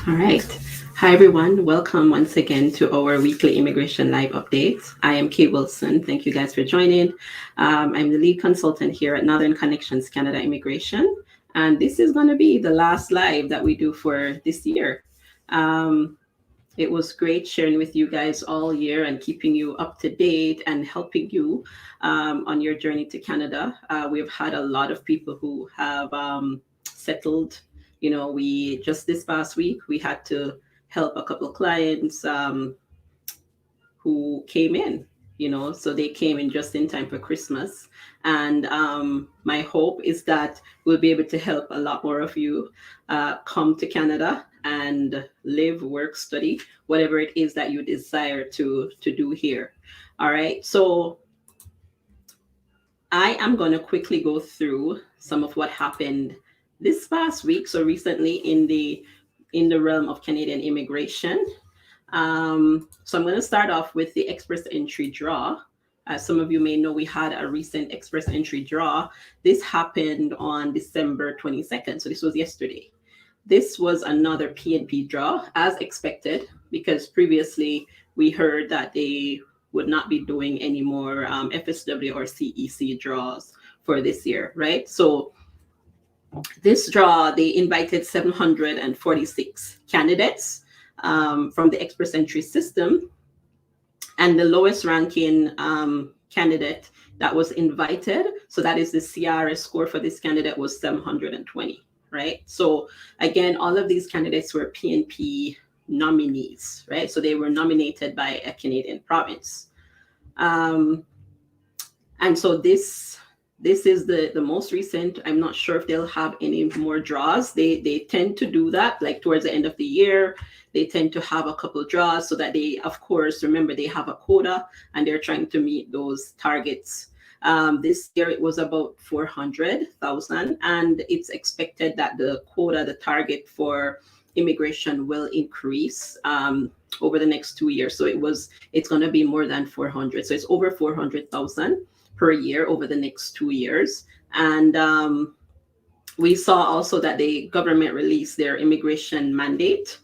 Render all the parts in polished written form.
All right. Hi, everyone. Welcome once again to our weekly immigration live updates. I am Kate Wilson. Thank you guys for joining. I'm the lead consultant here at Northern Connections Canada Immigration. And this is going to be the last live that we do for this year. Um, it was great sharing with you guys all year and keeping you up to date and helping you on your journey to Canada. We've had a lot of people who have settled. We just this past week, we had to help a couple of clients who came in, so they came in just in time for Christmas. And my hope is that we'll be able to help a lot more of you come to Canada and live, work, study, whatever it is that you desire to do here. All right. So I am going to quickly go through some of what happened this past week, so recently in the realm of Canadian immigration. So I'm going to start off with the express entry draw. As some of you may know, we had a recent express entry draw. This happened on December 22nd, so this was yesterday. This was another PNP draw, as expected, because previously we heard that they would not be doing any more FSW or CEC draws for this year, right? So this draw, they invited 746 candidates from the express entry system. And the lowest ranking candidate that was invited, so that is the CRS score for this candidate, was 720, right? So again, all of these candidates were PNP nominees, right? So they were nominated by a Canadian province. And so this is the most recent. I'm not sure if they'll have any more draws. They tend to do that like towards the end of the year. They tend to have a couple draws so that they, of course, remember they have a quota and they're trying to meet those targets. This year it was about 400,000, and it's expected that the quota, the target for immigration, will increase over the next 2 years. So it's going to be more than 400. So it's over 400,000 per year over the next 2 years. And we saw also that the government released their immigration mandate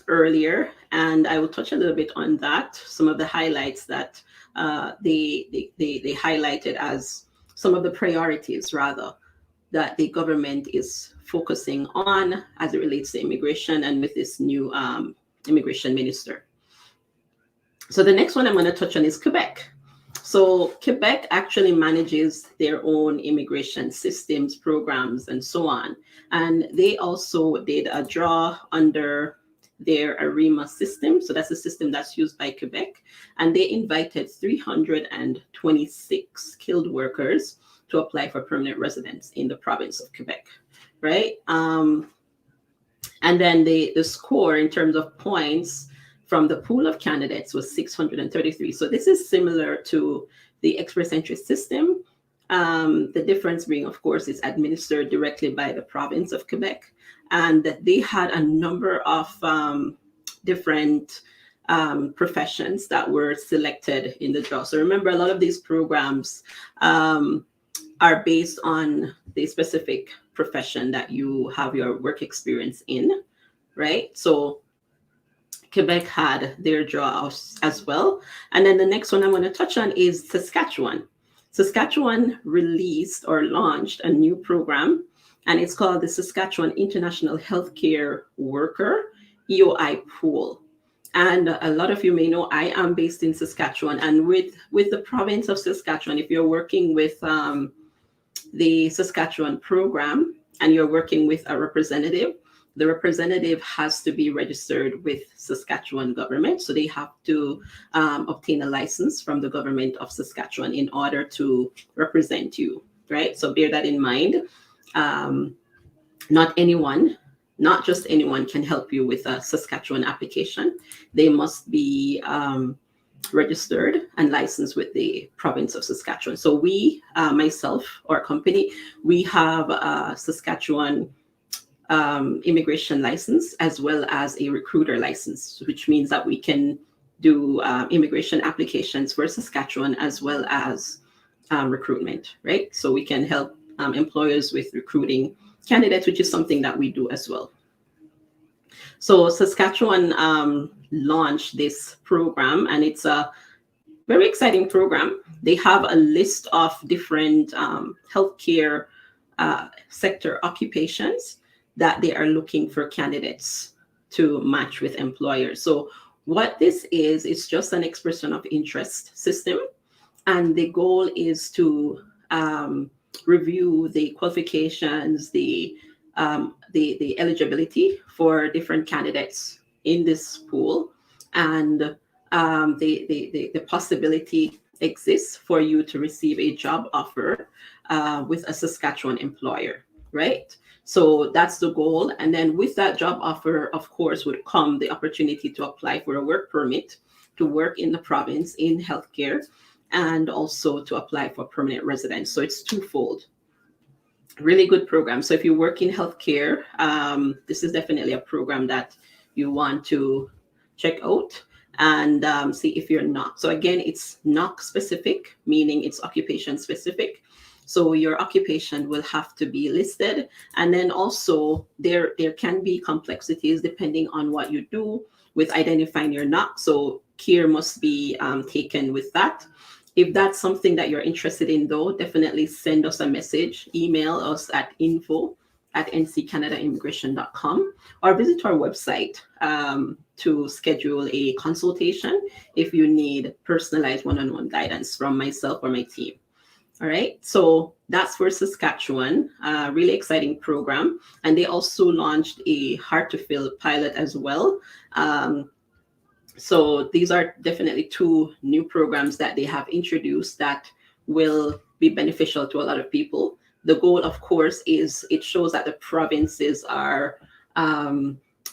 earlier, and I will touch a little bit on that. Some of the highlights that they highlighted as some of the priorities, rather, that the government is focusing on as it relates to immigration and with this new immigration minister. So the next one I'm going to touch on is Quebec. So Quebec actually manages their own immigration systems, programs, and so on. And they also did a draw under their ARIMA system. So that's a system that's used by Quebec. And they invited 326 skilled workers to apply for permanent residence in the province of Quebec, right? And then the score in terms of points from the pool of candidates was 633. So this is similar to the express entry system. The difference being, of course, it's administered directly by the province of Quebec. And they had a number of different professions that were selected in the draw. So remember, a lot of these programs are based on the specific profession that you have your work experience in, right? So Quebec had their draw as well. And then the next one I'm going to touch on is Saskatchewan. Saskatchewan released or launched a new program, and it's called the Saskatchewan International Healthcare Worker EOI Pool. And a lot of you may know I am based in Saskatchewan, and with the province of Saskatchewan, if you're working with the Saskatchewan Program and you're working with a representative, the representative has to be registered with Saskatchewan government. So they have to obtain a license from the government of Saskatchewan in order to represent you, right? So bear that in mind. Not just anyone can help you with a Saskatchewan application. They must be registered and licensed with the province of Saskatchewan. So we, myself, our company, we have a Saskatchewan immigration license as well as a recruiter license, which means that we can do immigration applications for Saskatchewan as well as recruitment, right? So we can help employers with recruiting candidates, which is something that we do as well. So Saskatchewan launched this program, and it's a very exciting program. They have a list of different healthcare sector occupations that they are looking for candidates to match with employers. So what this is, it's just an expression of interest system, and the goal is to review the qualifications, the eligibility for different candidates in this pool, and the possibility exists for you to receive a job offer with a Saskatchewan employer, right? So that's the goal. And then with that job offer, of course, would come the opportunity to apply for a work permit to work in the province in healthcare, and also to apply for permanent residence. So it's twofold. Really good program. So if you work in healthcare, this is definitely a program that you want to check out and see if you're not. So again, it's not specific, meaning it's occupation specific. So your occupation will have to be listed. And then also there can be complexities depending on what you do with identifying your NOC. So care must be taken with that. If that's something that you're interested in, though, definitely send us a message, email us at info@nccanadaimmigration.com, or visit our website to schedule a consultation if you need personalized one-on-one guidance from myself or my team. All right, so that's for Saskatchewan, really exciting program. And they also launched a hard to fill pilot as well. So these are definitely two new programs that they have introduced that will be beneficial to a lot of people. The goal, of course, is it shows that the provinces are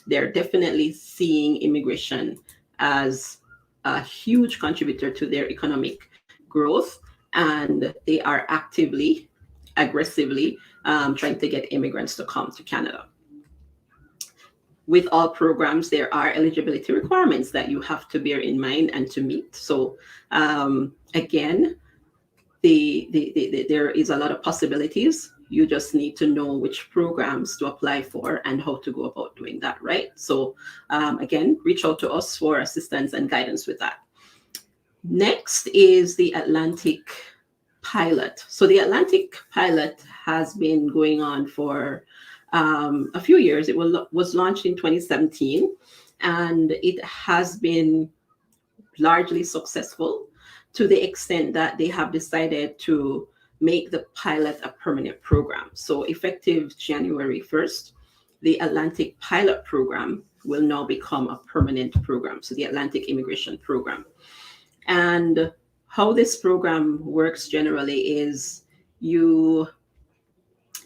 they're definitely seeing immigration as a huge contributor to their economic growth, and they are actively, aggressively trying to get immigrants to come to Canada. With all programs, there are eligibility requirements that you have to bear in mind and to meet. So again, there is a lot of possibilities. You just need to know which programs to apply for and how to go about doing that, right? So again, reach out to us for assistance and guidance with that. Next is the Atlantic pilot. So the Atlantic pilot has been going on for a few years. It was launched in 2017, and it has been largely successful to the extent that they have decided to make the pilot a permanent program. So effective January 1st, the Atlantic pilot program will now become a permanent program. So the Atlantic Immigration Program. And how this program works generally is you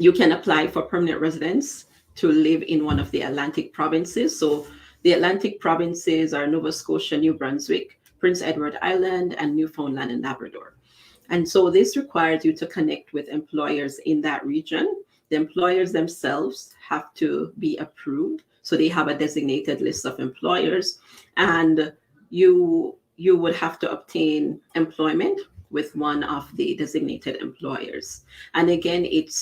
can apply for permanent residence to live in one of the Atlantic provinces. So the Atlantic provinces are Nova Scotia, New Brunswick, Prince Edward Island, and Newfoundland and Labrador. And so this requires you to connect with employers in that region. The employers themselves have to be approved. So they have a designated list of employers, and you would have to obtain employment with one of the designated employers. And again, it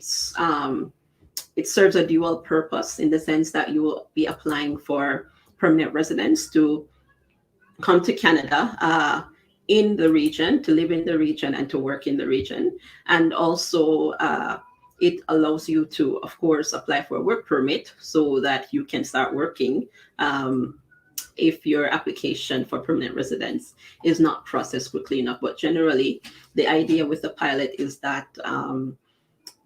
serves a dual purpose in the sense that you will be applying for permanent residence to come to Canada in the region, to live in the region and to work in the region. And also it allows you to, of course, apply for a work permit so that you can start working if your application for permanent residence is not processed quickly enough. But generally, the idea with the pilot is that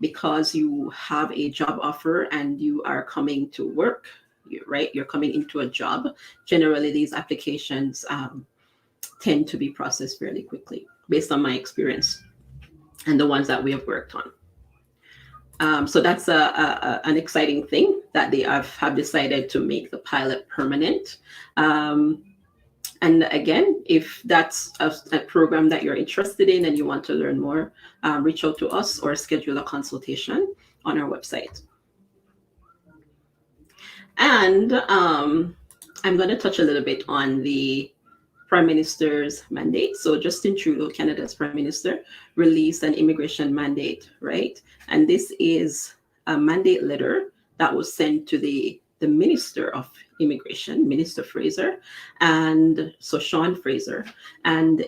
because you have a job offer and you are coming to work, right? You're coming into a job. Generally, these applications tend to be processed fairly quickly, based on my experience and the ones that we have worked on. So that's an exciting thing that they have decided to make the pilot permanent. And again, if that's a program that you're interested in and you want to learn more, reach out to us or schedule a consultation on our website. And I'm going to touch a little bit on the Prime Minister's mandate. So Justin Trudeau, Canada's Prime Minister, released an immigration mandate, right? And this is a mandate letter that was sent to the the Minister of Immigration, Minister Fraser, and so Sean Fraser. And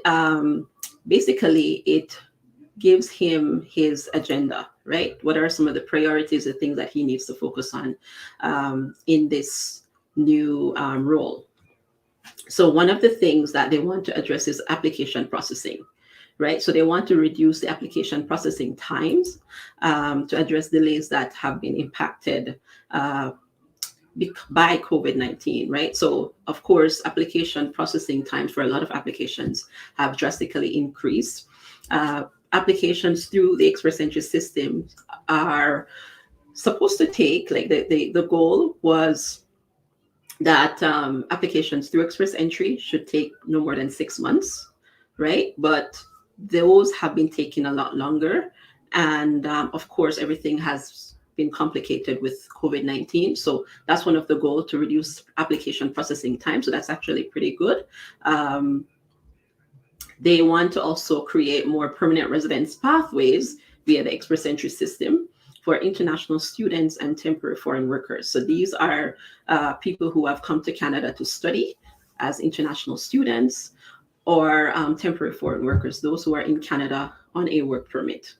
basically, it gives him his agenda, right? What are some of the priorities, the things that he needs to focus on in this new role? So one of the things that they want to address is application processing, right? So they want to reduce the application processing times to address delays that have been impacted by COVID-19, right? So of course, application processing times for a lot of applications have drastically increased. Applications through the express entry system are supposed to take, like the goal was that applications through express entry should take no more than 6 months, right? But those have been taking a lot longer. And of course, everything has been complicated with COVID-19. So that's one of the goals, to reduce application processing time. So that's actually pretty good. They want to also create more permanent residence pathways via the express entry system for international students and temporary foreign workers. So these are people who have come to Canada to study as international students, or temporary foreign workers, those who are in Canada on a work permit.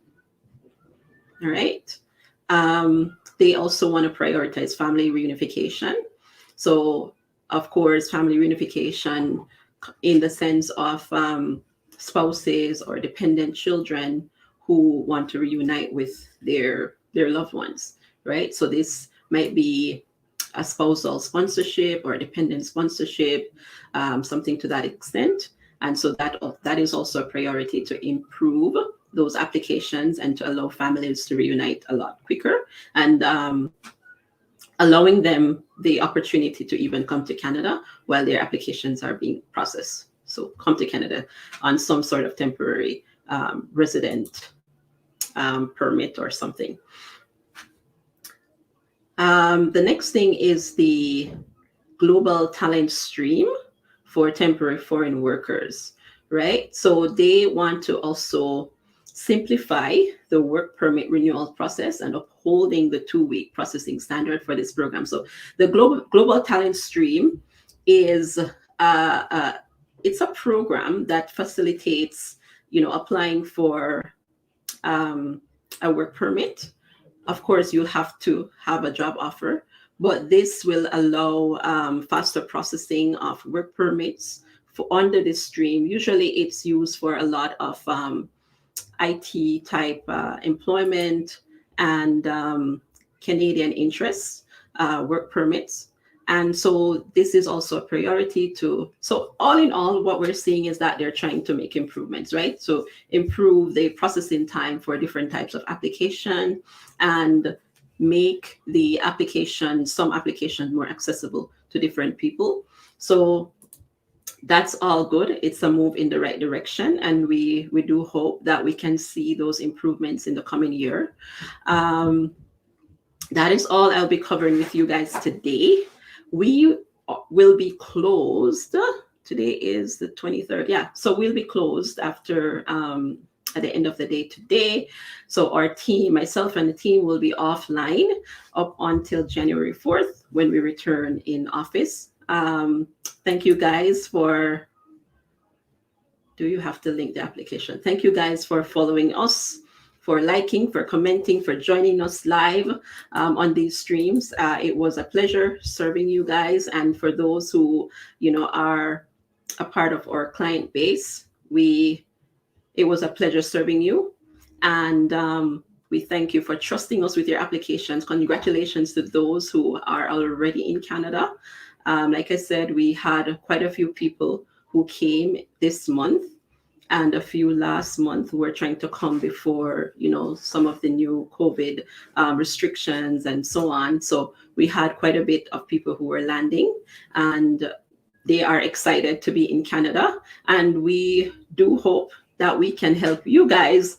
All right. They also want to prioritize family reunification. So, of course, family reunification in the sense of spouses or dependent children who want to reunite with their loved ones, right? So this might be a spousal sponsorship or a dependent sponsorship, something to that extent. And so that is also a priority, to improve those applications and to allow families to reunite a lot quicker, and allowing them the opportunity to even come to Canada while their applications are being processed. So come to Canada on some sort of temporary resident permit or something. The next thing is the global talent stream for temporary foreign workers, right? So they want to also simplify the work permit renewal process and upholding the 2-week processing standard for this program. So the global talent stream is it's a program that facilitates, applying for a work permit. Of course, you'll have to have a job offer, but this will allow faster processing of work permits under this stream. Usually it's used for a lot of IT type employment and Canadian interests, work permits. And so this is also a priority so all in all, what we're seeing is that they're trying to make improvements, right? So improve the processing time for different types of application and make some applications more accessible to different people. So that's all good. It's a move in the right direction, and we do hope that we can see those improvements in the coming year. That is all I'll be covering with you guys today. We will be closed. Today is the 23rd. Yeah, so we'll be closed after at the end of the day today. So our team, myself and the team, will be offline up until January 4th when we return in office. Thank you guys for, do you have to link the application? Thank you guys for following us, for liking, for commenting, for joining us live on these streams. It was a pleasure serving you guys. And for those who, are a part of our client base, it was a pleasure serving you. And we thank you for trusting us with your applications. Congratulations to those who are already in Canada. Like I said, we had quite a few people who came this month and a few last month who were trying to come before, some of the new COVID restrictions and so on. So we had quite a bit of people who were landing, and they are excited to be in Canada. And we do hope that we can help you guys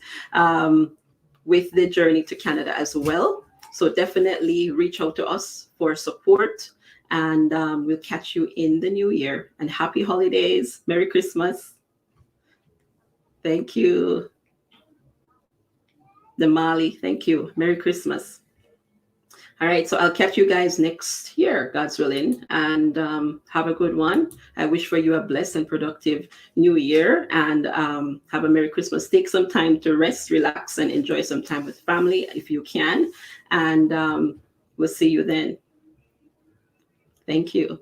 with the journey to Canada as well. So definitely reach out to us for support. And we'll catch you in the new year. And happy holidays. Merry Christmas. Thank you. Damali, thank you. Merry Christmas. All right, so I'll catch you guys next year, God's willing, and have a good one. I wish for you a blessed and productive new year, and have a Merry Christmas. Take some time to rest, relax, and enjoy some time with family if you can. And we'll see you then. Thank you.